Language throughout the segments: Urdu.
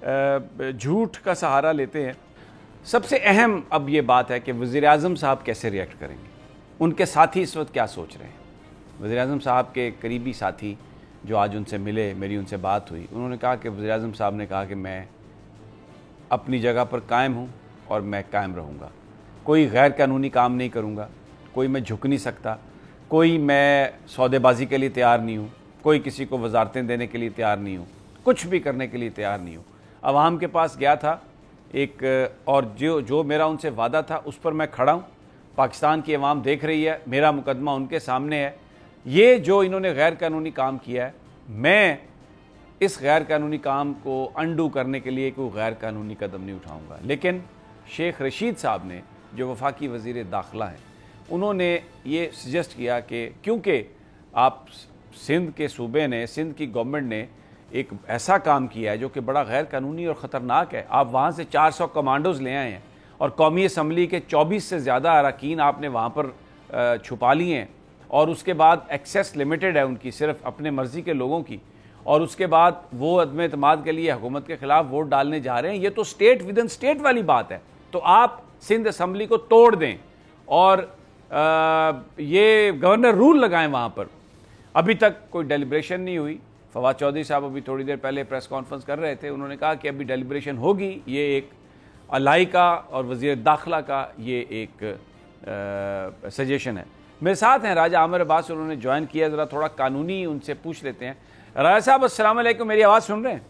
جھوٹ کا سہارا لیتے ہیں. سب سے اہم اب یہ بات ہے کہ وزیر اعظم صاحب کیسے ریئیکٹ کریں گے, ان کے ساتھی اس وقت کیا سوچ رہے ہیں. وزیر اعظم صاحب کے قریبی ساتھی جو آج ان سے ملے, میری ان سے بات ہوئی, انہوں نے کہا کہ وزیر اعظم صاحب نے کہا کہ میں اپنی جگہ پر قائم ہوں اور میں قائم رہوں گا, کوئی غیر قانونی کام نہیں کروں گا, کوئی میں جھک نہیں سکتا, کوئی میں سودے بازی کے لیے تیار نہیں ہوں, کوئی کسی کو وزارتیں دینے کے لیے تیار نہیں ہوں, کچھ بھی کرنے کے لیے تیار نہیں ہوں. عوام کے پاس گیا تھا ایک, اور جو میرا ان سے وعدہ تھا اس پر میں کھڑا ہوں. پاکستان کی عوام دیکھ رہی ہے, میرا مقدمہ ان کے سامنے ہے. یہ جو انہوں نے غیر قانونی کام کیا ہے, میں اس غیر قانونی کام کو انڈو کرنے کے لیے کوئی غیر قانونی قدم نہیں اٹھاؤں گا. لیکن شیخ رشید صاحب نے جو وفاقی وزیر داخلہ ہیں, انہوں نے یہ سجیسٹ کیا کہ کیونکہ آپ سندھ کے صوبے نے, سندھ کی گورنمنٹ نے ایک ایسا کام کیا ہے جو کہ بڑا غیر قانونی اور خطرناک ہے. آپ وہاں سے 400 کمانڈوز لے آئے ہیں اور قومی اسمبلی کے 24 سے زیادہ اراکین آپ نے وہاں پر چھپا لیے ہیں, اور اس کے بعد ایکسیس لمیٹڈ ہے ان کی, صرف اپنے مرضی کے لوگوں کی, اور اس کے بعد وہ عدم اعتماد کے لیے حکومت کے خلاف ووٹ ڈالنے جا رہے ہیں. یہ تو اسٹیٹ ود ان اسٹیٹ والی بات ہے. تو آپ سندھ اسمبلی کو توڑ دیں اور یہ گورنر رول لگائیں وہاں پر. ابھی تک کوئی ڈیلیبریشن نہیں ہوئی. فواد چودھری صاحب ابھی تھوڑی دیر پہلے پریس کانفرنس کر رہے تھے, انہوں نے کہا کہ ابھی ڈیلیبریشن ہوگی. یہ ایک الائی کا اور وزیر داخلہ کا یہ ایک سجیشن ہے. میرے ساتھ ہیں راجہ عامر عباس, انہوں نے جوائن کیا, ذرا تھوڑا قانونی ان سے پوچھ لیتے ہیں. راجہ صاحب السلام علیکم, میری آواز سن رہے ہیں؟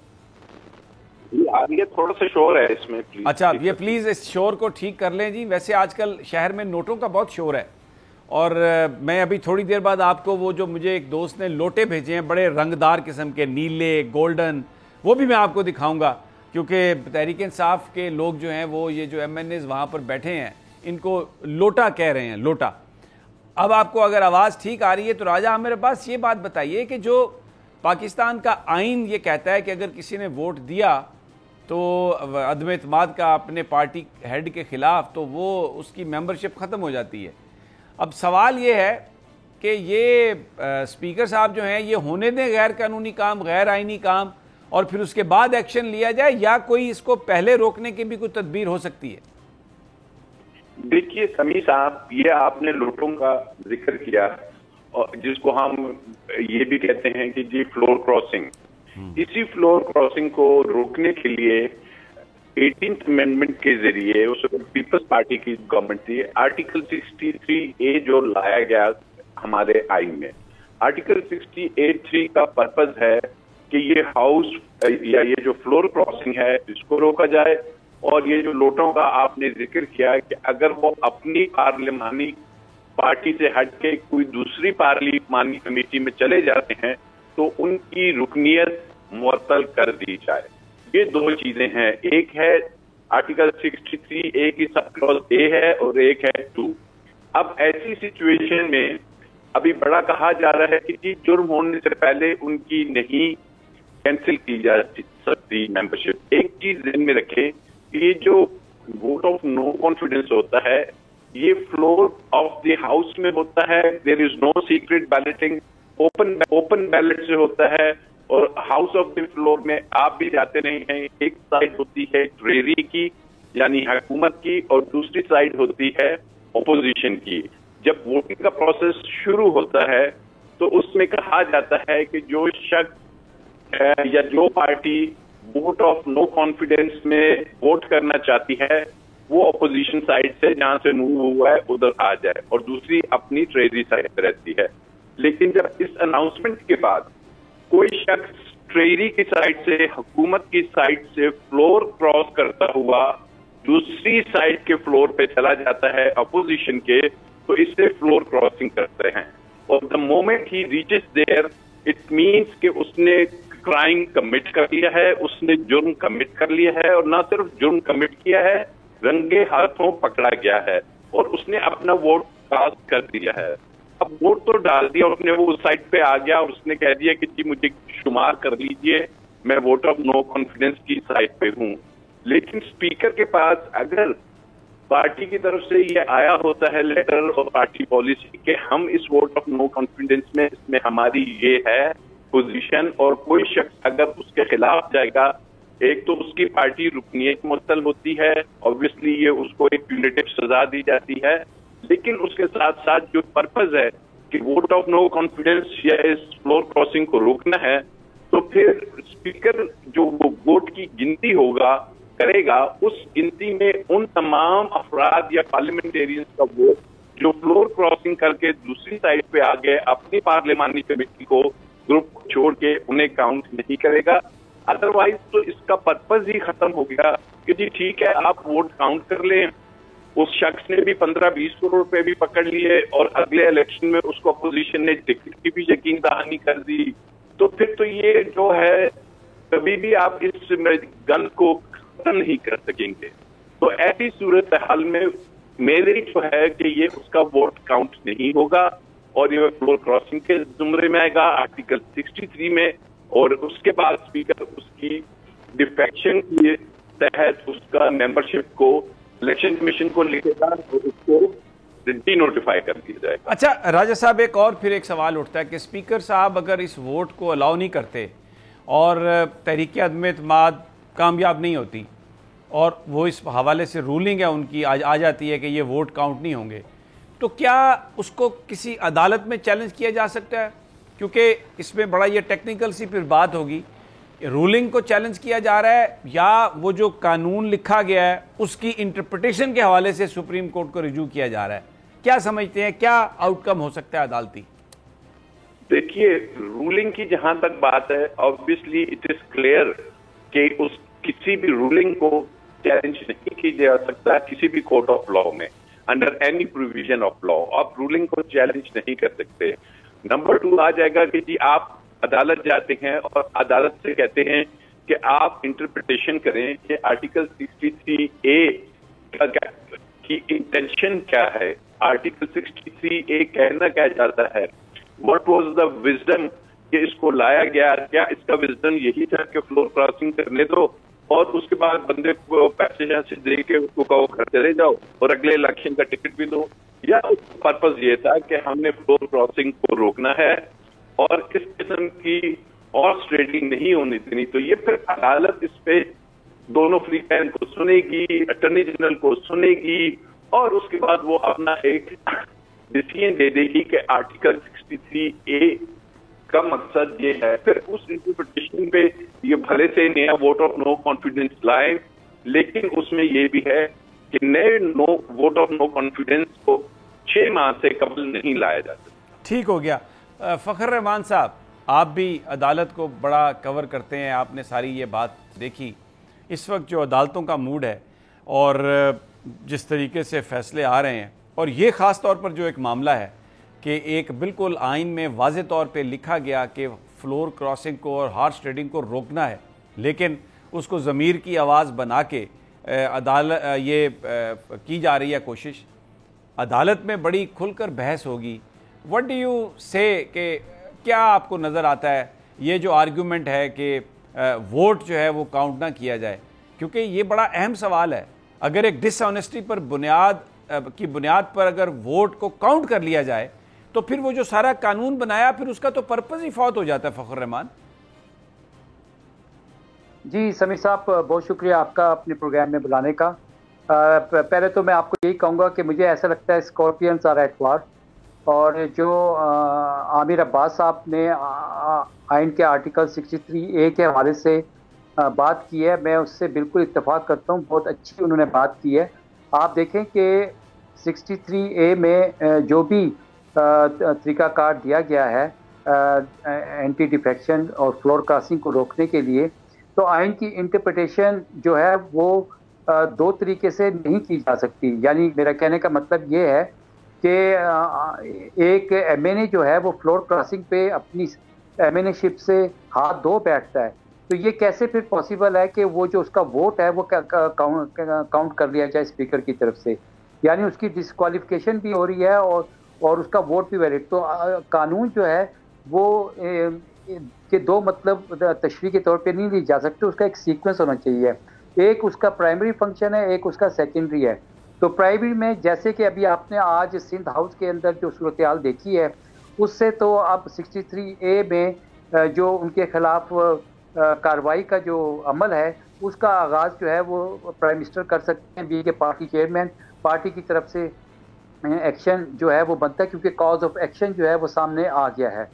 یہ تھوڑا سا شور ہے اس میں. اچھا, یہ پلیز اس شور کو ٹھیک کر لیں جی. ویسے آج کل شہر میں نوٹوں کا بہت شور ہے, اور میں ابھی تھوڑی دیر بعد آپ کو وہ جو مجھے ایک دوست نے لوٹے بھیجے ہیں بڑے رنگدار قسم کے, نیلے, گولڈن, وہ بھی میں آپ کو دکھاؤں گا, کیونکہ تحریک انصاف کے لوگ جو ہیں وہ یہ جو ایم این ایز وہاں پر بیٹھے ہیں ان کو لوٹا کہہ رہے ہیں, لوٹا. اب آپ کو اگر آواز ٹھیک آ رہی ہے تو راجہ عامر عباس یہ بات بتائیے کہ جو پاکستان کا آئین یہ کہتا ہے کہ اگر کسی نے ووٹ دیا تو عدم اعتماد کا اپنے پارٹی ہیڈ کے خلاف, تو وہ اس کی ممبرشپ ختم ہو جاتی ہے. اب سوال یہ ہے کہ یہ اسپیکر صاحب جو ہیں یہ ہونے دیں غیر قانونی کام, غیر آئینی کام, اور پھر اس کے بعد ایکشن لیا جائے, یا کوئی اس کو پہلے روکنے کی بھی کوئی تدبیر ہو سکتی ہے؟ دیکھیے سمیع صاحب, یہ آپ نے لوٹوں کا ذکر کیا, جس کو ہم یہ بھی کہتے ہیں کہ جی فلور کراسنگ. اسی فلور کراسنگ کو روکنے کے لیے 18th امینڈمنٹ کے ذریعے, اس پیپلز پارٹی کی گورنمنٹ تھی, آرٹیکل 63A جو لایا گیا ہمارے آئین میں. آرٹیکل 68(3) کا پرپز ہے کہ یہ ہاؤس یا یہ جو فلور کراسنگ ہے اس کو روکا جائے, اور یہ جو لوٹوں کا آپ نے ذکر کیا کہ اگر وہ اپنی پارلیمانی پارٹی سے ہٹ کے کوئی دوسری پارلیمانی کمیٹی میں چلے جاتے ہیں تو ان کی رکنیت معطل کر دی جائے. یہ دو چیزیں ہیں, ایک ہے آرٹیکل 63A کی سب کلوز A ہے اور ایک ہے 2. اب ایسی سچویشن میں ابھی بڑا کہا جا رہا ہے کہ جرم ہونے سے پہلے ان کی نہیں کینسل کی جا سکتی ممبرشپ. ایک چیز ذہن میں رکھے, یہ جو ووٹ آف نو کانفیڈنس ہوتا ہے یہ فلور آف دی ہاؤس میں ہوتا ہے. دیر از نو سیکرٹ بیلٹنگ, اوپن بیلٹ سے ہوتا ہے, اور ہاؤس آف دی فلور میں آپ بھی جاتے نہیں ہیں. ایک سائڈ ہوتی ہے ٹریری کی یعنی حکومت کی, اور دوسری سائڈ ہوتی ہے اپوزیشن کی. جب ووٹنگ کا پروسیس شروع ہوتا ہے تو اس میں کہا جاتا ہے کہ جو شخص یا جو party vote of no confidence میں ووٹ کرنا چاہتی ہے وہ اپوزیشن سائڈ سے جہاں سے موو ہوا ہے ادھر آ جائے, اور دوسری اپنی ٹریری سائڈ پہ رہتی ہے. لیکن جب اس اناؤنسمنٹ کے بعد کوئی شخص ٹریری کی سائڈ سے, حکومت کی سائڈ سے فلور کراس کرتا ہوا دوسری سائڈ کے فلور پہ چلا جاتا ہے اپوزیشن کے, تو اس سے فلور کراسنگ کرتے ہیں. اور the moment he reaches there it means کہ اس نے کرائم کمٹ کر لیا ہے, اس نے جرم کمٹ کر لیا ہے, اور نہ صرف جرم کمٹ کیا ہے, رنگے ہاتھوں پکڑا گیا ہے, اور اس نے اپنا ووٹ کاسٹ کر دیا ہے. اب ووٹ تو ڈال دیا اس نے, وہ اس سائڈ پہ آ گیا اور اس نے کہہ دیا کہ جی مجھے شمار کر لیجئے, میں ووٹ آف نو کانفیڈنس کی سائڈ پہ ہوں. لیکن اسپیکر کے پاس اگر پارٹی کی طرف سے یہ آیا ہوتا ہے لیٹر اور پارٹی پالیسی کہ ہم اس ووٹ آف نو کانفیڈنس میں, اس میں ہماری یہ ہے پوزیشن, اور کوئی شخص اگر اس کے خلاف جائے گا ایک تو اس کی پارٹی رکنیت معطل ہوتی ہے، obviously یہ اس کو ایک پیونیٹو سزا دی جاتی ہے، لیکن اس کے ساتھ ساتھ جو پرپز ہے کہ ووٹ آف نو کانفیڈنس یا اس فلور کراسنگ کو روکنا ہے، تو پھر اسپیکر جو وہ ووٹ کی گنتی کرے گا، اس گنتی میں ان تمام افراد یا پارلیمنٹیرینز کا ووٹ جو فلور کراسنگ کر کے دوسری سائڈ پہ آ گئے اپنی پارلیمانی کمیٹی کو گروپ کو چھوڑ کے انہیں کاؤنٹ نہیں کرے گا. ادروائز تو اس کا پرپز ہی ختم ہو گیا کہ جی ٹھیک ہے آپ ووٹ کاؤنٹ کر لیں. اس شخص نے بھی 15-20 کروڑ روپے بھی پکڑ لیے اور اگلے الیکشن میں اس کو اپوزیشن نے ٹکٹ کی بھی یقین دہانی کر دی، تو پھر تو یہ جو ہے کبھی بھی آپ اس گن کو ختم نہیں کر سکیں گے. تو ایسی صورتحال میں میرے جو ہے کہ یہ اس کا ووٹ کاؤنٹ نہیں ہوگا اور یہ فلور کراسنگ کے زمرے میں آئے گا آرٹیکل 63 میں، اور اس کے بعد اسپیکر اس کی ڈیفیکشن کے تحت اس کا ممبرشپ کو الیکشن کمیشن کو لکھے گا اور اس کو ڈی نوٹیفائی کر دیا جائے گا. اچھا راجہ صاحب، ایک سوال اٹھتا ہے کہ اسپیکر صاحب اگر اس ووٹ کو الاؤ نہیں کرتے اور تحریک عدم اعتماد کامیاب نہیں ہوتی اور وہ اس حوالے سے رولنگ ہے ان کی آ جاتی ہے کہ یہ ووٹ کاؤنٹ نہیں ہوں گے، تو کیا اس کو کسی عدالت میں چیلنج کیا جا سکتا ہے؟ کیونکہ اس میں بڑا یہ ٹیکنیکل سی پھر بات ہوگی، رولنگ کو چیلنج کیا جا رہا ہے یا وہ جو قانون لکھا گیا ہے اس کی انٹرپریٹیشن کے حوالے سے سپریم کورٹ کو رجوع کیا جا رہا ہے. کیا سمجھتے ہیں کیا آؤٹ کم ہو سکتا ہے عدالتی؟ دیکھیے رولنگ کی جہاں تک بات ہے، obviously it is clear کہ اس کسی بھی رولنگ کو چیلنج نہیں کیا جا سکتا کسی بھی کورٹ آف لا میں under any provision of law. آپ رولنگ کو چیلنج نہیں کر سکتے. نمبر 2 آ جائے گا کہ جی آپ عدالت جاتے ہیں اور عدالت سے کہتے ہیں کہ آپ انٹرپریٹیشن کریں کہ آرٹیکل 63A کی انٹینشن کیا ہے. آرٹیکل 63A کہنا کیا چاہتا ہے، واٹ واز دا وزڈم کہ اس کو لایا گیا. کیا اس کا وزڈم یہی تھا کہ فلور کراسنگ کرنے دو اور اس کے بعد بندے کو پیسے سے دے کے اس کو کہو گھر چلے جاؤ اور اگلے الیکشن کا ٹکٹ بھی دو، یا اس کا پرپز یہ تھا کہ ہم نے فلور کراسنگ کو روکنا ہے اور اس قسم کی ہارس ٹریڈنگ نہیں ہونی دینی. تو یہ پھر عدالت اس پہ دونوں فریقین کو سنے گی، اٹارنی جنرل کو سنے گی اور اس کے بعد وہ اپنا ایک ڈیسیژن دے دے گی کہ آرٹیکل 63A کا مقصد یہ ہے. پھر اس انٹرپریٹیشن پہ یہ بھلے سے نیا ووٹ آف نو کانفیڈنس لائے، لیکن اس میں یہ بھی ہے کہ نئے ووٹ آف نو کانفیڈنس کو 6 ماہ سے قبل نہیں لایا جا سکتا. ٹھیک ہو گیا. فخر رحمان صاحب، آپ بھی عدالت کو بڑا کور کرتے ہیں، آپ نے ساری یہ بات دیکھی. اس وقت جو عدالتوں کا موڈ ہے اور جس طریقے سے فیصلے آ رہے ہیں، اور یہ خاص طور پر جو ایک معاملہ ہے کہ ایک بالکل آئین میں واضح طور پہ لکھا گیا کہ فلور کراسنگ کو اور ہارس ٹریڈنگ کو روکنا ہے، لیکن اس کو ضمیر کی آواز بنا کے عدالت یہ کی جا رہی ہے کوشش. عدالت میں بڑی کھل کر بحث ہوگی. وٹ ڈو یو سے کہ کیا آپ کو نظر آتا ہے یہ جو آرگیومنٹ ہے کہ ووٹ جو ہے وہ کاؤنٹ نہ کیا جائے؟ کیونکہ یہ بڑا اہم سوال ہے. اگر ایک ڈس آنیسٹی پر بنیاد پر اگر ووٹ کو کاؤنٹ کر لیا جائے تو پھر وہ جو سارا قانون بنایا پھر اس کا تو پرپز ہی فوت ہو جاتا ہے. فخر رحمان جی سمیر صاحب، بہت شکریہ آپ کا اپنے پروگرام میں بلانے کا. پہلے تو میں آپ کو یہی کہوں گا کہ مجھے ایسا لگتا ہے اسکارپینس آر ایٹ وار، اور جو عامر عباس صاحب نے آئین کے آرٹیکل 63A کے حوالے سے بات کی ہے، میں اس سے بالکل اتفاق کرتا ہوں. بہت اچھی انہوں نے بات کی ہے. آپ دیکھیں کہ 63A میں جو بھی طریقہ کار دیا گیا ہے اینٹی ڈیفیکشن اور فلور کراسنگ کو روکنے کے لیے، تو آئین کی انٹرپریٹیشن جو ہے وہ 2 طریقے سے نہیں کی جا سکتی. یعنی میرا کہنے کا مطلب یہ ہے کہ ایک ایم این اے جو ہے وہ فلور کراسنگ پہ اپنی ایم این اے شپ سے ہاتھ دھو بیٹھتا ہے، تو یہ کیسے پھر پاسبل ہے کہ وہ جو اس کا ووٹ ہے وہ کاؤنٹ کر لیا جائے اسپیکر کی طرف سے؟ یعنی اس کی ڈسکوالیفیکیشن بھی ہو رہی ہے اور اس کا ووٹ بھی ویلڈ. تو قانون جو ہے وہ کہ 2 مطلب تشریح کے طور پہ نہیں لی جا سکتے، اس کا ایک سیکوینس ہونا چاہیے. ایک اس کا پرائمری فنکشن ہے، ایک اس کا سیکنڈری ہے. تو پرائمری میں جیسے کہ ابھی آپ نے آج سندھ ہاؤس کے اندر جو صورتحال دیکھی ہے، اس سے تو اب 63A میں جو ان کے خلاف کارروائی کا جو عمل ہے اس کا آغاز جو ہے وہ پرائم منسٹر کر سکتے ہیں، بھی کہ پارٹی چیئرمین، پارٹی کی طرف سے ایکشن جو ہے وہ بنتا ہے، کیونکہ کاز آف ایکشن جو ہے وہ سامنے آ گیا ہے۔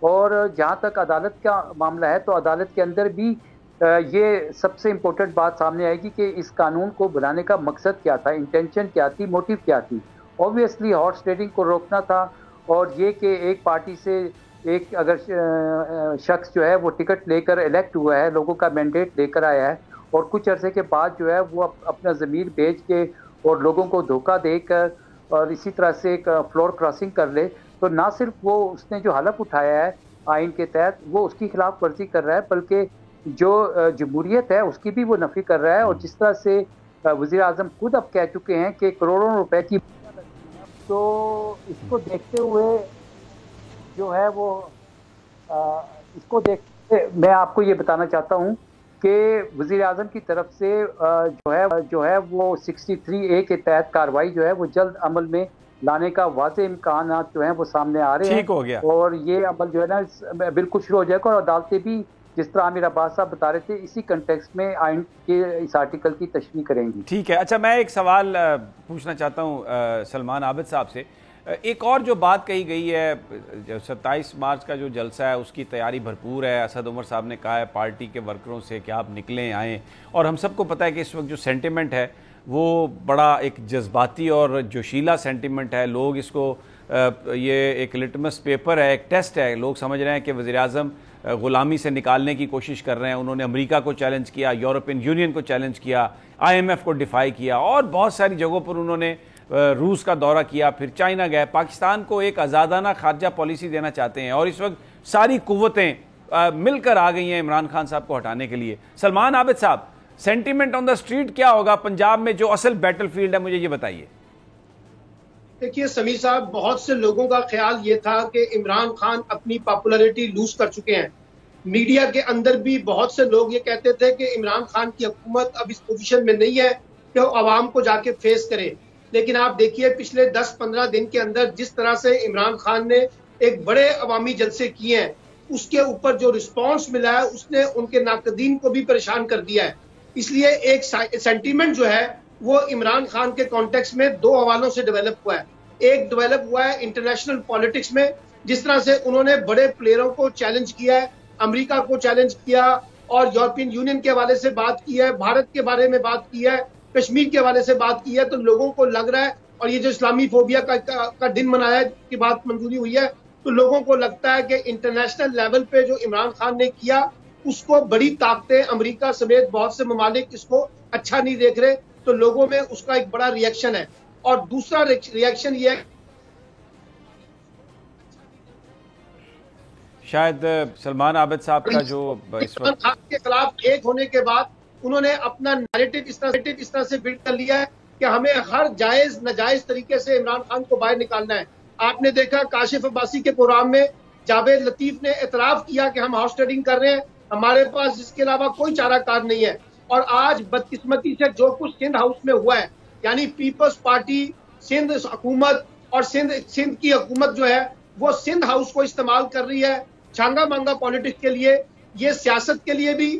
اور جہاں تک عدالت کا معاملہ ہے تو عدالت کے اندر بھی یہ سب سے امپورٹنٹ بات سامنے آئے گی کہ اس قانون کو بنانے کا مقصد کیا تھا، انٹینشن کیا تھی، موٹیو کیا تھی۔ اوبویسلی ہارس ٹریڈنگ کو روکنا تھا، اور یہ کہ ایک پارٹی سے ایک اگر شخص جو ہے وہ ٹکٹ لے کر الیکٹ ہوا ہے، لوگوں کا مینڈیٹ لے کر آیا ہے، اور کچھ عرصے کے بعد جو ہے وہ اپنا ضمیر بیچ کے اور لوگوں کو دھوکہ دے کر اور اسی طرح سے ایک فلور کراسنگ کر لے، تو نہ صرف وہ اس نے جو حلف اٹھایا ہے آئین کے تحت وہ اس کی خلاف ورزی کر رہا ہے، بلکہ جو جمہوریت ہے اس کی بھی وہ نفی کر رہا ہے۔ اور جس طرح سے وزیر اعظم خود اب کہہ چکے ہیں کہ کروڑوں روپے کی، تو اس کو دیکھتے ہوئے جو ہے وہ اس کو دیکھتے میں آپ کو یہ بتانا چاہتا ہوں کہ وزیر اعظم کی طرف سے جو ہے وہ 63A کے تحت کارروائی جو ہے وہ جلد عمل میں لانے کا واضح امکانات جو ہیں وہ سامنے آ رہے ہیں، ٹھیک ہو گیا، اور یہ عمل جو ہے نا بالکل شروع ہو جائے گا، اور عدالتیں بھی جس طرح عامر عباس صاحب بتا رہے تھے اسی کنٹیکسٹ میں آئین کے اس آرٹیکل کی تشریح کریں گی۔ ٹھیک ہے۔ اچھا، میں ایک سوال پوچھنا چاہتا ہوں سلمان عابد صاحب سے۔ ایک اور جو بات کہی گئی ہے، 27 مارچ کا جو جلسہ ہے اس کی تیاری بھرپور ہے، اسد عمر صاحب نے کہا ہے پارٹی کے ورکروں سے کہ آپ نکلیں آئیں، اور ہم سب کو پتہ ہے کہ اس وقت جو سینٹیمنٹ ہے وہ بڑا ایک جذباتی اور جوشیلا سینٹیمنٹ ہے، لوگ اس کو یہ ایک لٹمس پیپر ہے، ایک ٹیسٹ ہے، لوگ سمجھ رہے ہیں کہ وزیر اعظم غلامی سے نکالنے کی کوشش کر رہے ہیں۔ انہوں نے امریکہ کو چیلنج کیا، یورپین یونین کو چیلنج کیا، IMF کو ڈیفائی کیا، اور بہت ساری جگہوں پر انہوں نے روس کا دورہ کیا، پھر چائنا گئے، پاکستان کو ایک آزادانہ خارجہ پالیسی دینا چاہتے ہیں، اور اس وقت ساری قوتیں مل کر آ گئی ہیں عمران خان صاحب کو ہٹانے کے لیے۔ سلمان عابد صاحب، سینٹیمنٹ آن دا اسٹریٹ کیا ہوگا پنجاب میں جو اصل بیٹل فیلڈ ہے، مجھے یہ بتائیے۔ دیکھیے سمیع صاحب، بہت سے لوگوں کا خیال یہ تھا کہ عمران خان اپنی پاپولرٹی لوز کر چکے ہیں۔ میڈیا کے اندر بھی بہت سے لوگ یہ کہتے تھے کہ عمران خان کی حکومت اب اس پوزیشن میں نہیں ہے کہ وہ عوام کو جا کے فیس کرے، لیکن آپ دیکھیے پچھلے 10-15 دن کے اندر جس طرح سے عمران خان نے ایک بڑے عوامی جلسے کیے ہیں، اس کے اوپر جو رسپانس ملا ہے اس نے ان کے ناقدین کو بھی پریشان کر دیا ہے۔ اس لیے ایک سینٹیمنٹ جو ہے وہ عمران خان کے کانٹیکس میں دو حوالوں سے ڈیولپ ہوا ہے۔ ایک ڈیولپ ہوا ہے انٹرنیشنل پالیٹکس میں، جس طرح سے انہوں نے بڑے پلیئروں کو چیلنج کیا ہے، امریکہ کو چیلنج کیا، اور یورپین یونین کے حوالے سے بات کی ہے، بھارت کے بارے میں بات کی ہے، کشمیر کے حوالے سے بات کی ہے۔ تو لوگوں کو لگ رہا ہے، اور یہ جو اسلامی فوبیا کا دن منایا کی بات منظوری ہوئی ہے، تو لوگوں کو لگتا ہے کہ انٹرنیشنل لیول پہ جو عمران خان نے کیا اس کو بڑی طاقتیں امریکہ سمیت بہت سے ممالک اس کو اچھا نہیں دیکھ رہے، تو لوگوں میں اس کا ایک بڑا ریئیکشن ہے۔ اور دوسرا ریئیکشن یہ ہے، شاید سلمان عابد صاحب کا جو اس عمران وقت خان کے خلاف ایک ہونے کے بعد انہوں نے اپنا نیریٹو اس طرح سے بلڈ کر لیا ہے کہ ہمیں ہر جائز ناجائز طریقے سے عمران خان کو باہر نکالنا ہے۔ آپ نے دیکھا کاشف عباسی کے پروگرام میں جاوید لطیف نے اعتراف کیا کہ ہم ہاؤس ٹریڈنگ کر رہے ہیں، ہمارے پاس اس کے علاوہ کوئی چارہ کار نہیں ہے۔ اور آج بدقسمتی سے جو کچھ سندھ ہاؤس میں ہوا ہے، یعنی پیپلز پارٹی، سندھ حکومت اور سندھ کی حکومت جو ہے وہ سندھ ہاؤس کو استعمال کر رہی ہے چھانگا مانگا پالیٹکس کے لیے۔ یہ سیاست کے لیے بھی،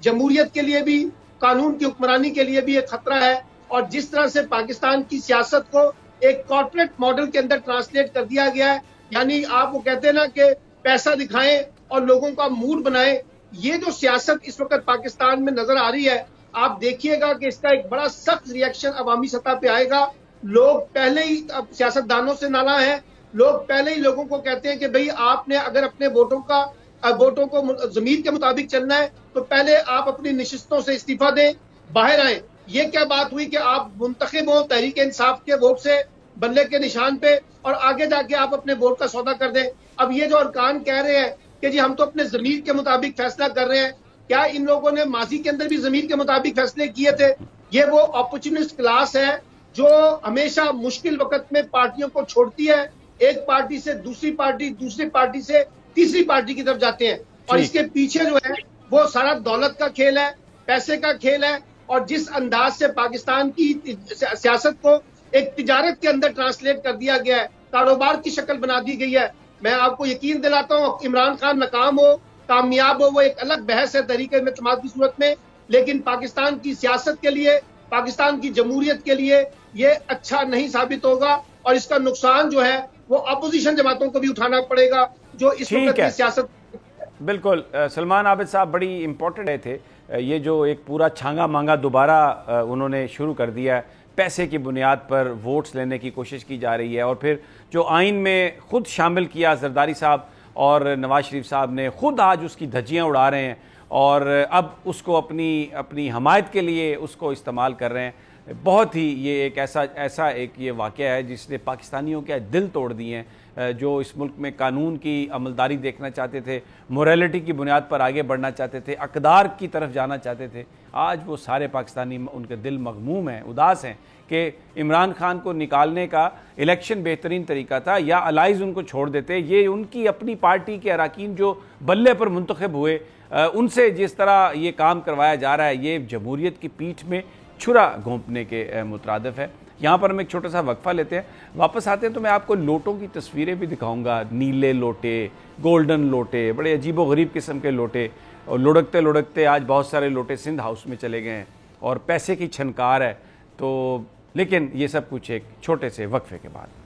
جمہوریت کے لیے بھی، قانون کی حکمرانی کے لیے بھی ایک خطرہ ہے۔ اور جس طرح سے پاکستان کی سیاست کو ایک کارپوریٹ ماڈل کے اندر ٹرانسلیٹ کر دیا گیا ہے، یعنی آپ وہ کہتے ہیں نا کہ پیسہ دکھائیں اور لوگوں کا موڈ بنائیں، یہ جو سیاست اس وقت پاکستان میں نظر آ رہی ہے، آپ دیکھیے گا کہ اس کا ایک بڑا سخت ریئیکشن عوامی سطح پہ آئے گا۔ لوگ پہلے ہی اب سیاست دانوں سے نالاں ہیں، لوگ پہلے ہی لوگوں کو کہتے ہیں کہ بھئی آپ نے اگر اپنے ووٹوں کو ضمیر کے مطابق چلنا ہے تو پہلے آپ اپنی نشستوں سے استعفیٰ دیں، باہر آئیں۔ یہ کیا بات ہوئی کہ آپ منتخب ہو تحریک انصاف کے ووٹ سے بلے کے نشان پہ، اور آگے جا کے آپ اپنے ووٹ کا سودا کر دیں۔ اب یہ جو ارکان کہہ رہے ہیں کہ جی ہم تو اپنے ضمیر کے مطابق فیصلہ کر رہے ہیں، کیا ان لوگوں نے ماضی کے اندر بھی ضمیر کے مطابق فیصلے کیے تھے؟ یہ وہ اپورچونسٹ کلاس ہے جو ہمیشہ مشکل وقت میں پارٹیوں کو چھوڑتی ہے، ایک پارٹی سے دوسری پارٹی، دوسری پارٹی سے تیسری پارٹی کی طرف جاتے ہیں، اور اس کے پیچھے جو ہے وہ سارا دولت کا کھیل ہے، پیسے کا کھیل ہے، اور جس انداز سے پاکستان کی سیاست کو ایک تجارت کے اندر ٹرانسلیٹ کر دیا گیا ہے، کاروبار کی شکل بنا دی گئی ہے۔ میں آپ کو یقین دلاتا ہوں عمران خان ناکام ہو کامیاب ہو وہ ایک الگ بحث ہے تحریک اعتماد کی صورت میں، لیکن پاکستان کی سیاست کے لیے، پاکستان کی جمہوریت کے لیے یہ اچھا نہیں ثابت ہوگا، اور اس کا نقصان جو ہے وہ اپوزیشن جماعتوں کو بھی اٹھانا پڑے گا جو اس وقت کی سیاست۔ بالکل سلمان عابد صاحب بڑی امپورٹنٹ تھے، یہ جو ایک پورا چھانگا مانگا دوبارہ انہوں نے شروع کر دیا ہے، پیسے کی بنیاد پر ووٹس لینے کی کوشش کی جا رہی ہے، اور پھر جو آئین میں خود شامل کیا زرداری صاحب اور نواز شریف صاحب نے، خود آج اس کی دھجیاں اڑا رہے ہیں اور اب اس کو اپنی حمایت کے لیے اس کو استعمال کر رہے ہیں۔ بہت ہی یہ ایک ایسا ایک یہ واقعہ ہے جس نے پاکستانیوں کے دل توڑ دیے ہیں، جو اس ملک میں قانون کی عملداری دیکھنا چاہتے تھے، موریلٹی کی بنیاد پر آگے بڑھنا چاہتے تھے، اقدار کی طرف جانا چاہتے تھے، آج وہ سارے پاکستانی ان کے دل مغموم ہیں، اداس ہیں کہ عمران خان کو نکالنے کا الیکشن بہترین طریقہ تھا، یا الائز ان کو چھوڑ دیتے۔ یہ ان کی اپنی پارٹی کے اراکین جو بلے پر منتخب ہوئے ان سے جس طرح یہ کام کروایا جا رہا ہے، یہ جمہوریت کی پیٹھ میں چھرا گھونپنے کے مترادف ہے۔ یہاں پر ہم ایک چھوٹا سا وقفہ لیتے ہیں، واپس آتے ہیں تو میں آپ کو لوٹوں کی تصویریں بھی دکھاؤں گا، نیلے لوٹے، گولڈن لوٹے، بڑے عجیب و غریب قسم کے لوٹے، اور لڑکتے لڑکتے آج بہت سارے لوٹے سندھ ہاؤس میں چلے گئے ہیں اور پیسے کی چھنکار ہے۔ تو لیکن یہ سب کچھ ایک چھوٹے سے وقفے کے بعد۔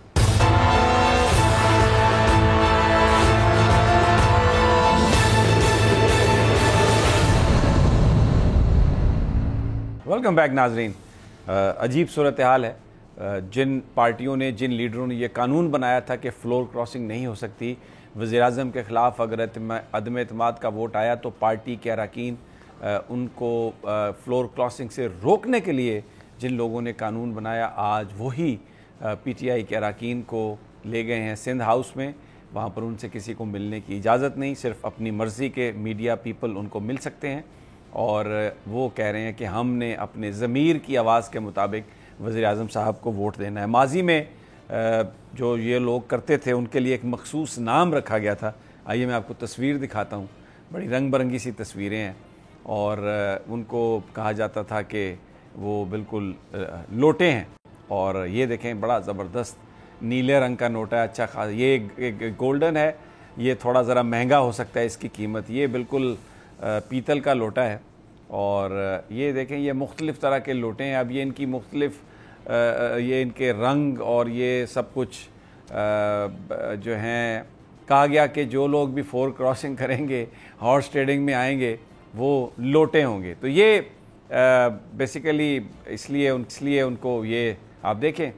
ویلکم بیک ناظرین۔ عجیب صورتحال ہے، جن پارٹیوں نے، جن لیڈروں نے یہ قانون بنایا تھا کہ فلور کراسنگ نہیں ہو سکتی، وزیراعظم کے خلاف اگر عدم اعتماد کا ووٹ آیا تو پارٹی کے اراکین ان کو فلور کراسنگ سے روکنے کے لیے جن لوگوں نے قانون بنایا، آج وہی پی ٹی آئی کے اراکین کو لے گئے ہیں سندھ ہاؤس میں۔ وہاں پر ان سے کسی کو ملنے کی اجازت نہیں، صرف اپنی مرضی کے میڈیا پیپل ان کو مل سکتے ہیں، اور وہ کہہ رہے ہیں کہ ہم نے اپنے ضمیر کی آواز کے مطابق وزیر اعظم صاحب کو ووٹ دینا ہے۔ ماضی میں جو یہ لوگ کرتے تھے ان کے لیے ایک مخصوص نام رکھا گیا تھا، آئیے میں آپ کو تصویر دکھاتا ہوں، بڑی رنگ برنگی سی تصویریں ہیں، اور ان کو کہا جاتا تھا کہ وہ بالکل لوٹے ہیں، اور یہ دیکھیں بڑا زبردست نیلے رنگ کا نوٹا ہے، اچھا خاص، یہ گولڈن ہے، یہ تھوڑا ذرا مہنگا ہو سکتا ہے اس کی قیمت، یہ بالکل پیتل کا لوٹا ہے، اور یہ دیکھیں یہ مختلف طرح کے لوٹے ہیں۔ اب یہ ان کی مختلف یہ ان کے رنگ اور یہ سب کچھ جو ہیں، کہا گیا کہ جو لوگ بھی فور کراسنگ کریں گے، ہارس ٹریڈنگ میں آئیں گے، وہ لوٹے ہوں گے۔ تو یہ بیسیکلی اس لیے ان کو یہ آپ دیکھیں،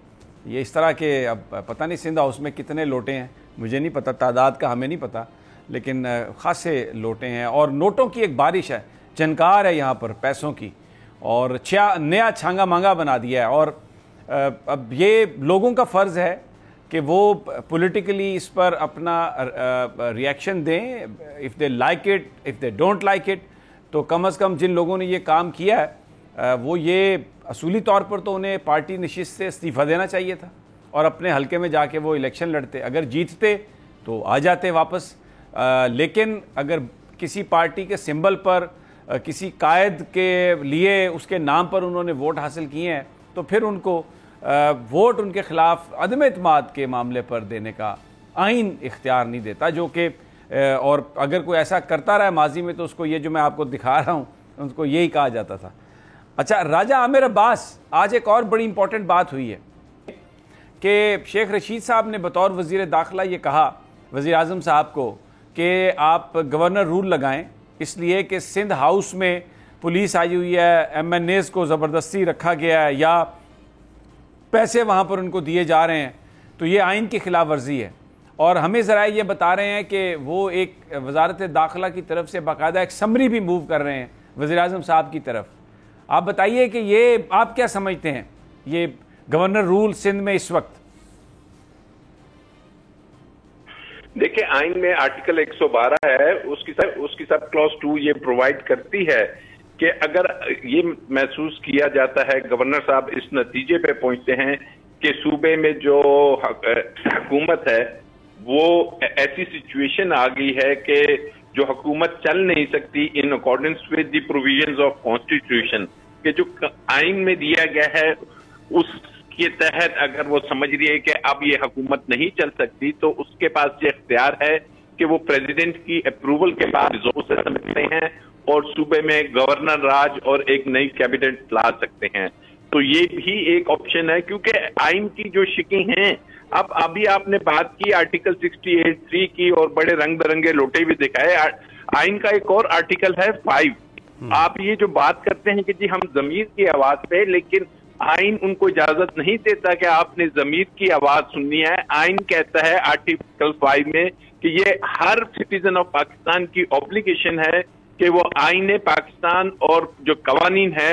یہ اس طرح کے، اب پتہ نہیں سندھ ہاؤس میں کتنے لوٹے ہیں، مجھے نہیں پتہ، تعداد کا ہمیں نہیں پتہ، لیکن خاصے لوٹے ہیں، اور نوٹوں کی ایک بارش ہے، چنکار ہے یہاں پر پیسوں کی، اور نیا چھانگا مانگا بنا دیا ہے۔ اور اب یہ لوگوں کا فرض ہے کہ وہ پولیٹیکلی اس پر اپنا ریئیکشن دیں، if they like it, if they don't like it، تو کم از کم جن لوگوں نے یہ کام کیا ہے وہ یہ اصولی طور پر تو انہیں پارٹی نشست سے استعفیٰ دینا چاہیے تھا، اور اپنے حلقے میں جا کے وہ الیکشن لڑتے، اگر جیتتے تو آ جاتے واپس، لیکن اگر کسی پارٹی کے سمبل پر، کسی قائد کے لیے، اس کے نام پر انہوں نے ووٹ حاصل کیے ہیں، تو پھر ان کو ووٹ ان کے خلاف عدم اعتماد کے معاملے پر دینے کا آئین اختیار نہیں دیتا، جو کہ اور اگر کوئی ایسا کرتا رہا ہے ماضی میں تو اس کو یہ جو میں آپ کو دکھا رہا ہوں ان کو یہی کہا جاتا تھا۔ اچھا، راجہ عامر عباس، آج ایک اور بڑی امپورٹنٹ بات ہوئی ہے کہ شیخ رشید صاحب نے بطور وزیر داخلہ یہ کہا وزیر اعظم صاحب کو کہ آپ گورنر رول لگائیں، اس لیے کہ سندھ ہاؤس میں پولیس آئی ہوئی ہے، ایم این ایز کو زبردستی رکھا گیا ہے، یا پیسے وہاں پر ان کو دیے جا رہے ہیں، تو یہ آئین کی خلاف ورزی ہے۔ اور ہمیں ذرائع یہ بتا رہے ہیں کہ وہ ایک وزارت داخلہ کی طرف سے باقاعدہ ایک سمری بھی موو کر رہے ہیں وزیر اعظم صاحب کی طرف۔ آپ بتائیے کہ یہ آپ کیا سمجھتے ہیں، یہ گورنر رول سندھ میں اس وقت؟ دیکھیں، آئین میں آرٹیکل 112 ہے، اس کی سب کلاس 2 یہ پرووائڈ کرتی ہے کہ اگر یہ محسوس کیا جاتا ہے، گورنر صاحب اس نتیجے پہ پہنچتے ہیں کہ صوبے میں جو حکومت ہے وہ ایسی سچویشن آ گئی ہے کہ جو حکومت چل نہیں سکتی in accordance with the provisions of constitution, کہ جو آئین میں دیا گیا ہے اس کے تحت اگر وہ سمجھ رہی ہے کہ اب یہ حکومت نہیں چل سکتی، تو اس کے پاس یہ اختیار ہے کہ وہ پریزیڈنٹ کی اپروول کے بعد اسے سمجھتے ہیں اور صوبے میں گورنر راج اور ایک نئی کیبنٹ لا سکتے ہیں. تو یہ بھی ایک آپشن ہے, کیونکہ آئین کی جو شکیں ہیں, اب ابھی آپ نے بات کی آرٹیکل 68(3) کی اور بڑے رنگ برنگے لوٹے بھی دکھائے. آئین کا ایک اور آرٹیکل ہے 5. آپ یہ جو بات کرتے ہیں کہ جی ہم ضمیر کی آواز پہ, لیکن آئین ان کو اجازت نہیں دیتا کہ آپ نے ضمیر کی آواز سننی ہے. آئین کہتا ہے آرٹیکل 5 میں کہ یہ ہر سٹیزن آف پاکستان کی obligation ہے کہ وہ آئین پاکستان اور جو قوانین ہے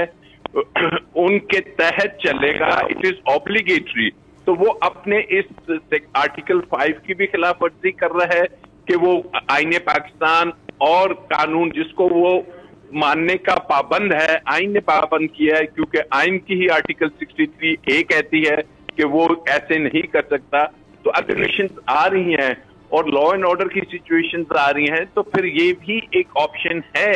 ان کے تحت چلے گا. It is obligatory. تو وہ اپنے اس آرٹیکل 5 کی بھی خلاف ورزی کر رہا ہے کہ وہ آئین پاکستان اور قانون جس کو وہ ماننے کا پابند ہے, آئین نے پابند کیا ہے, کیونکہ آئین کی ہی آرٹیکل 63(a) کہتی ہے کہ وہ ایسے نہیں کر سکتا. تو اگریشنز آ رہی ہیں اور لا اینڈ آرڈر کی سچویشنز آ رہی ہیں, تو پھر یہ بھی ایک آپشن ہے,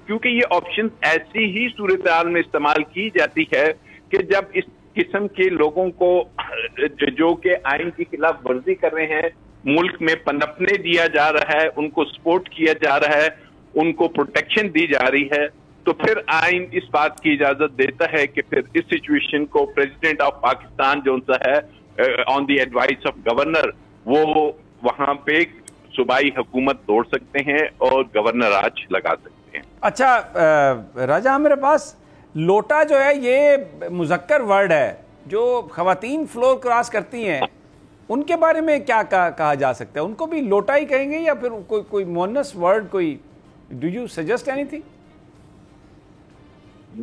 کیونکہ یہ آپشن ایسی ہی صورتحال میں استعمال کی جاتی ہے کہ جب اس قسم کے لوگوں کو جو کہ آئین کی خلاف ورزی کر رہے ہیں ملک میں پنپنے دیا جا رہا ہے, ان کو سپورٹ کیا جا رہا ہے, ان کو پروٹیکشن دی جا رہی ہے, تو پھر آئین اس بات کی اجازت دیتا ہے کہ پھر اس سچویشن کو پریزیڈنٹ آف پاکستان جو سا ہے آن دی ایڈوائس آف گورنر, وہ وہاں پہ صوبائی حکومت توڑ سکتے ہیں اور گورنر راج لگا سکتے ہیں. اچھا راجہ, میرے پاس لوٹا جو ہے یہ مذکر ورڈ ہے, جو خواتین فلور کراس کرتی ہیں ان کے بارے میں کیا کہا جا سکتا ہے؟ ان کو بھی لوٹا ہی کہیں گے یا پھر کوئی مؤنث ورڈ کوئی؟ Do you suggest any thing?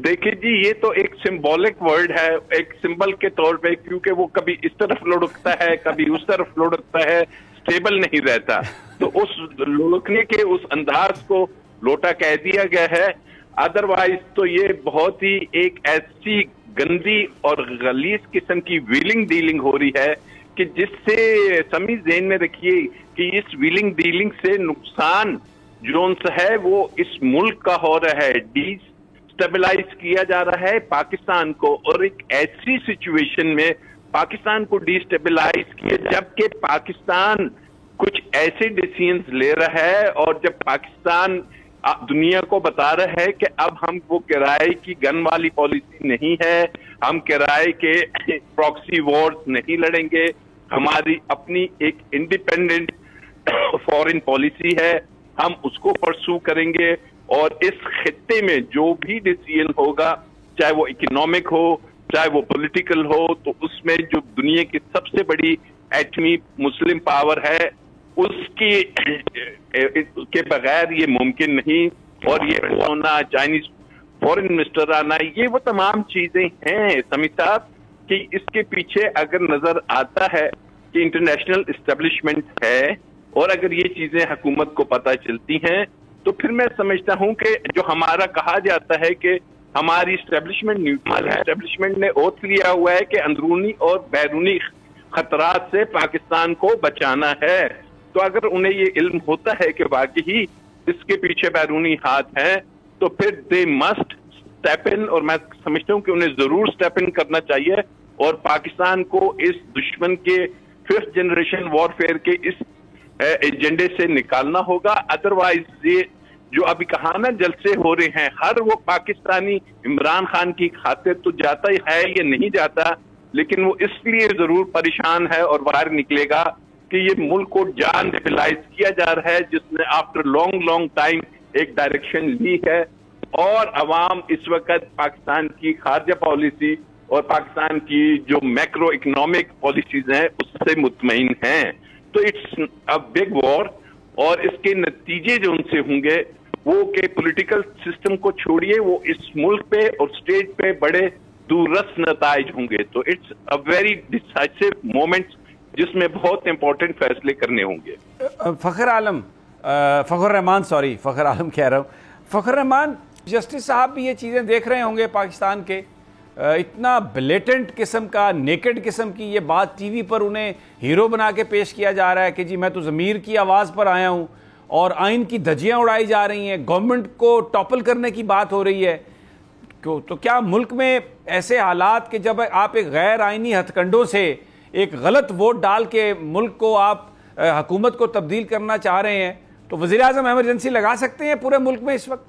دیکھیں جی, یہ تو ایک سمبولک ورڈ ہے, ایک سمبل کے طور پہ, کیونکہ وہ کبھی اس طرف لڑکتا ہے کبھی اس طرف لڑکتا ہے, سٹیبل نہیں رہتا. تو اس لڑکنے کے اس انداز کو لوٹا کہہ دیا گیا ہے. ادروائز تو یہ بہت ہی ایک ایسی گندی اور غلیظ قسم کی ویلنگ ڈیلنگ ہو رہی ہے کہ جس سے سمی ذہن میں رکھیے کہ اس ویلنگ ڈیلنگ سے نقصان جون سا ہے وہ اس ملک کا ہو رہا ہے. ڈی سٹیبلائز کیا جا رہا ہے پاکستان کو, اور ایک ایسی سچویشن میں پاکستان کو ڈی سٹیبلائز کیا جبکہ پاکستان کچھ ایسے ڈیسیژنز لے رہا ہے, اور جب پاکستان دنیا کو بتا رہا ہے کہ اب ہم وہ کرائے کی گن والی پالیسی نہیں ہے, ہم کرائے کے پراکسی وارز نہیں لڑیں گے, ہماری اپنی ایک انڈیپینڈنٹ فورن پالیسی ہے, ہم اس کو پرسو کریں گے, اور اس خطے میں جو بھی ڈیسیژن ہوگا چاہے وہ اکنامک ہو چاہے وہ پولیٹیکل ہو, تو اس میں جو دنیا کی سب سے بڑی ایٹمی مسلم پاور ہے اس کے بغیر یہ ممکن نہیں. اور یہ ہونا, چائنیز فورن منسٹر آنا, یہ وہ تمام چیزیں ہیں سمی صاحب کہ اس کے پیچھے اگر نظر آتا ہے کہ انٹرنیشنل اسٹیبلشمنٹ ہے, اور اگر یہ چیزیں حکومت کو پتہ چلتی ہیں, تو پھر میں سمجھتا ہوں کہ جو ہمارا کہا جاتا ہے کہ ہماری اسٹیبلشمنٹ نیوٹرل ہے, اسٹیبلشمنٹ نے اوتھ لیا ہوا ہے کہ اندرونی اور بیرونی خطرات سے پاکستان کو بچانا ہے, تو اگر انہیں یہ علم ہوتا ہے کہ واقعی اس کے پیچھے بیرونی ہاتھ ہیں, تو پھر دے مسٹ اسٹیپ ان, اور میں سمجھتا ہوں کہ انہیں ضرور اسٹیپ ان کرنا چاہیے اور پاکستان کو اس دشمن کے 5th جنریشن وارفیئر کے اس ایجنڈے سے نکالنا ہوگا. ادروائز یہ جو ابھی کہا نا جلسے ہو رہے ہیں, ہر وہ پاکستانی عمران خان کی خاطر تو جاتا ہے یا نہیں جاتا, لیکن وہ اس لیے ضرور پریشان ہے اور باہر نکلے گا کہ یہ ملک کو جان سٹیبلائز کیا جا رہا ہے جس نے آفٹر لانگ ٹائم ایک ڈائریکشن لی ہے, اور عوام اس وقت پاکستان کی خارجہ پالیسی اور پاکستان کی جو میکرو اکنامک پالیسیز ہیں اس سے مطمئن ہیں. تو اٹس اے بگ وار, اور اس کے نتیجے جو ان سے ہوں گے وہ کہ پولیٹیکل سسٹم کو چھوڑیے, وہ اس ملک پہ اور اسٹیٹ پہ بڑے دوررس نتائج ہوں گے. تو it's a very decisive moment جس میں بہت امپورٹنٹ فیصلے کرنے ہوں گے. فخر عالم کہہ رہا ہوں, فخر رحمان جسٹس صاحب بھی یہ چیزیں دیکھ رہے ہوں گے پاکستان کے, اتنا بلیٹنٹ قسم کا, نیکڈ قسم کی یہ بات ٹی وی پر انہیں ہیرو بنا کے پیش کیا جا رہا ہے کہ جی میں تو ضمیر کی آواز پر آیا ہوں, اور آئین کی دھجیاں اڑائی جا رہی ہیں, گورنمنٹ کو ٹاپل کرنے کی بات ہو رہی ہے. تو کیا ملک میں ایسے حالات کہ جب آپ ایک غیر آئینی ہتھ کنڈوں سے ایک غلط ووٹ ڈال کے ملک کو آپ حکومت کو تبدیل کرنا چاہ رہے ہیں, تو وزیر اعظم ایمرجنسی لگا سکتے ہیں پورے ملک میں اس وقت؟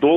2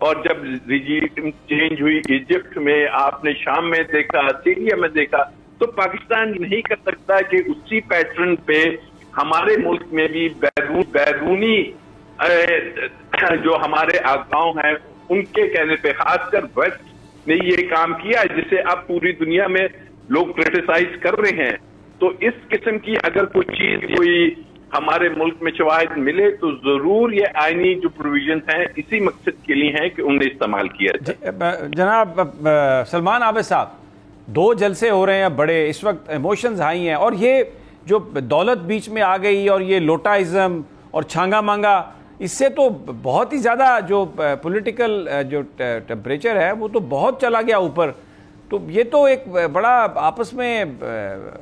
اور جب رجیم چینج ہوئی ایجپٹ میں، آپ نے شام میں دیکھا، سیریا میں دیکھا، تو پاکستان نہیں کر سکتا کہ اسی پیٹرن پہ ہمارے ملک میں بھی بیرونی جو ہمارے آقاؤں ہیں ان کے کہنے پہ، خاص کر ویسٹ نے یہ کام کیا جسے اب پوری دنیا میں لوگ کرٹیسائز کر رہے ہیں. تو اس قسم کی اگر کوئی چیز کوئی ہمارے ملک میں شواہد ملے تو ضرور یہ آئینی جو پروویژنز ہیں اسی مقصد کے لیے ہیں کہ انہیں استعمال کیا جائے. جناب سلمان عابد صاحب، 2 جلسے ہو رہے ہیں بڑے، اس وقت ایموشنز ہائی ہیں، اور یہ جو دولت بیچ میں آ گئی اور یہ لوٹائزم اور چھانگا مانگا، اس سے تو بہت ہی زیادہ جو پولیٹیکل جو ٹیمپریچر ہے وہ تو بہت چلا گیا اوپر. تو یہ تو ایک بڑا آپس میں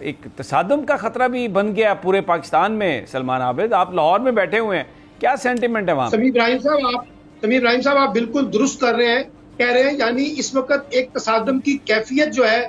ایک تصادم کا خطرہ بھی بن گیا پورے پاکستان میں. سلمان عابد، آپ لاہور میں بیٹھے ہوئے ہیں، کیا سینٹیمنٹ ہے وہاں؟ سمیر ابراہیم صاحب آپ بالکل درست کہہ رہے ہیں. یعنی اس وقت ایک تصادم کی کیفیت جو ہے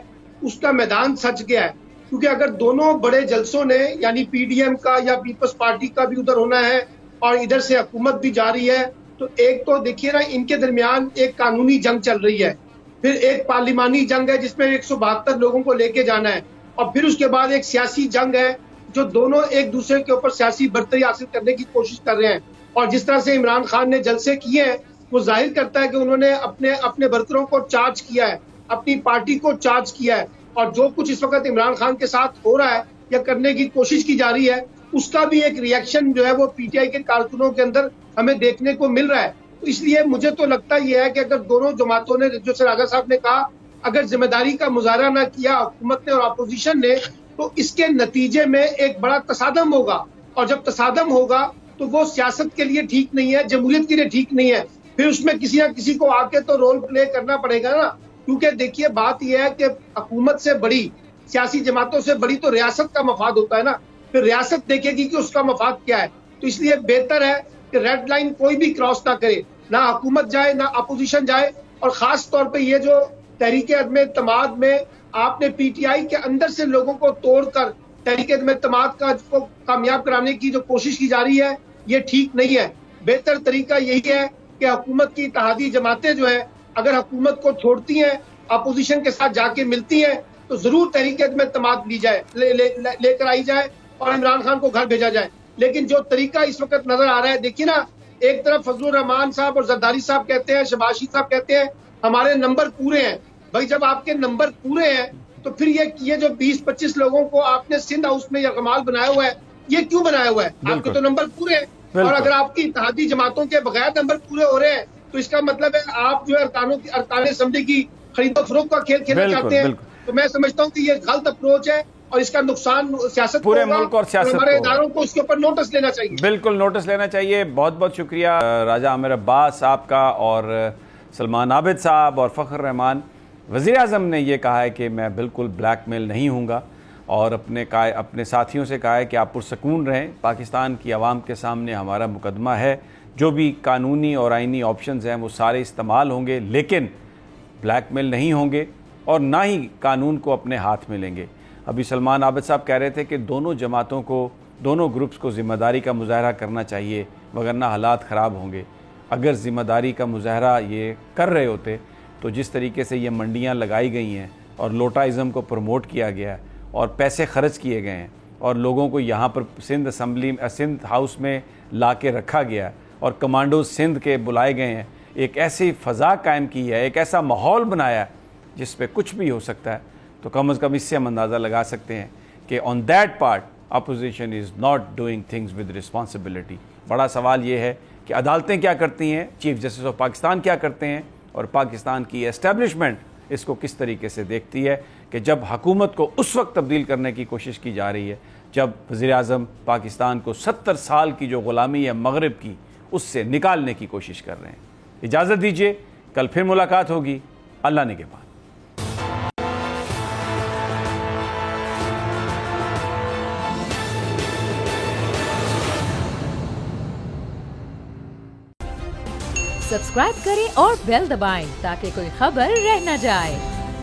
اس کا میدان سج گیا ہے، کیونکہ اگر دونوں بڑے جلسوں نے یعنی پی ڈی ایم کا یا پیپلز پارٹی کا بھی ادھر ہونا ہے اور ادھر سے حکومت بھی جاری ہے، تو ایک تو دیکھیے نا ان کے درمیان ایک قانونی جنگ چل رہی ہے، پھر ایک پارلیمانی جنگ ہے جس میں 172 لوگوں کو لے کے جانا ہے، اور پھر اس کے بعد ایک سیاسی جنگ ہے جو دونوں ایک دوسرے کے اوپر سیاسی برتری حاصل کرنے کی کوشش کر رہے ہیں. اور جس طرح سے عمران خان نے جلسے کیے ہیں وہ ظاہر کرتا ہے کہ انہوں نے اپنے برتروں کو چارج کیا ہے، اپنی پارٹی کو چارج کیا ہے، اور جو کچھ اس وقت عمران خان کے ساتھ ہو رہا ہے یا کرنے کی کوشش کی جا رہی ہے اس کا بھی ایک ری ایکشن جو ہے وہ پی ٹی آئی کے کارکنوں کے اندر ہمیں دیکھنے کو مل رہا ہے. تو اس لیے مجھے تو لگتا یہ ہے کہ اگر دونوں جماعتوں نے، جو راجہ صاحب نے کہا، اگر ذمہ داری کا مظاہرہ نہ کیا حکومت نے اور اپوزیشن نے، تو اس کے نتیجے میں ایک بڑا تصادم ہوگا، اور جب تصادم ہوگا تو وہ سیاست کے لیے ٹھیک نہیں ہے، جمہوریت کے لیے ٹھیک نہیں ہے. پھر اس میں کسی نہ کسی کو آ کے تو رول پلے کرنا پڑے گا نا، کیونکہ دیکھیے بات یہ ہے کہ حکومت سے بڑی، سیاسی جماعتوں سے بڑی تو ریاست کا مفاد ہوتا ہے نا، پھر ریاست دیکھے گی کہ اس کا مفاد کیا ہے. تو اس لیے بہتر ہے کہ ریڈ لائن کوئی بھی کراس نہ کرے، نہ حکومت جائے نہ اپوزیشن جائے. اور خاص طور پہ یہ جو تحریک عدم اعتماد میں آپ نے پی ٹی آئی کے اندر سے لوگوں کو توڑ کر تحریک عدم اعتماد کو کامیاب کرانے کی جو کوشش کی جا رہی ہے یہ ٹھیک نہیں ہے. بہتر طریقہ یہی ہے کہ حکومت کی اتحادی جماعتیں جو ہیں اگر حکومت کو چھوڑتی ہیں، اپوزیشن کے ساتھ جا کے ملتی ہیں، تو ضرور تحریک عدم اعتماد لی جائے، لے کر آئی جائے اور عمران خان کو گھر بھیجا جائے. لیکن جو طریقہ اس وقت نظر آ رہا ہے، دیکھیے نا، ایک طرف فضل الرحمان صاحب اور زرداری صاحب کہتے ہیں، شہباز شریف صاحب کہتے ہیں ہمارے نمبر پورے ہیں. بھائی جب آپ کے نمبر پورے ہیں تو پھر یہ جو 20-25 لوگوں کو آپ نے سندھ ہاؤس میں یرغمال بنایا ہوا ہے، یہ کیوں بنایا ہوا ہے؟ آپ کے تو نمبر پورے ہیں. اور اگر آپ کی اتحادی جماعتوں کے بغیر نمبر پورے ہو رہے ہیں تو اس کا مطلب ہے آپ جو ہے ارکان اسمبلی کی خرید و فروخت کا کھیل کھیلنا چاہتے ہیں. تو میں سمجھتا ہوں کہ یہ غلط اپروچ ہے اور اس کا نقصان سیاست پورے ملک اور سیاست ہمارے اداروں کو اس کے اوپر نوٹس لینا چاہیے. بالکل نوٹس لینا چاہیے. بہت بہت شکریہ راجہ عامر عباس صاحب کا اور سلمان عابد صاحب اور فخر رحمان. وزیر اعظم نے یہ کہا ہے کہ میں بالکل بلیک میل نہیں ہوں گا، اور اپنے ساتھیوں سے کہا ہے کہ آپ پرسکون رہیں، پاکستان کی عوام کے سامنے ہمارا مقدمہ ہے، جو بھی قانونی اور آئینی آپشنز ہیں وہ سارے استعمال ہوں گے، لیکن بلیک میل نہیں ہوں گے اور نہ ہی قانون کو اپنے ہاتھ میں لیں گے. ابھی سلمان عابد صاحب کہہ رہے تھے کہ دونوں جماعتوں کو، دونوں گروپس کو ذمہ داری کا مظاہرہ کرنا چاہیے وگرنہ حالات خراب ہوں گے. اگر ذمہ داری کا مظاہرہ یہ کر رہے ہوتے تو جس طریقے سے یہ منڈیاں لگائی گئی ہیں اور لوٹائزم کو پروموٹ کیا گیا ہے اور پیسے خرچ کیے گئے ہیں اور لوگوں کو یہاں پر سندھ ہاؤس میں لا کے رکھا گیا ہے اور کمانڈوز سندھ کے بلائے گئے ہیں، ایک ایسی فضا قائم کی ہے، ایک ایسا ماحول بنایا ہے جس پہ کچھ بھی ہو سکتا ہے، تو کم از کم اس سے ہم اندازہ لگا سکتے ہیں کہ on that part opposition is not doing things with responsibility. بڑا سوال یہ ہے کہ عدالتیں کیا کرتی ہیں، چیف جسٹس آف پاکستان کیا کرتے ہیں، اور پاکستان کی اسٹیبلشمنٹ اس کو کس طریقے سے دیکھتی ہے کہ جب حکومت کو اس وقت تبدیل کرنے کی کوشش کی جا رہی ہے جب وزیر اعظم پاکستان کو 70 سال کی جو غلامی ہے مغرب کی اس سے نکالنے کی کوشش کر رہے ہیں. اجازت دیجیے، کل پھر ملاقات ہوگی. اللہ نگہبان. سبسکرائب کریں اور بیل دبائیں تاکہ کوئی خبر رہ نہ جائے.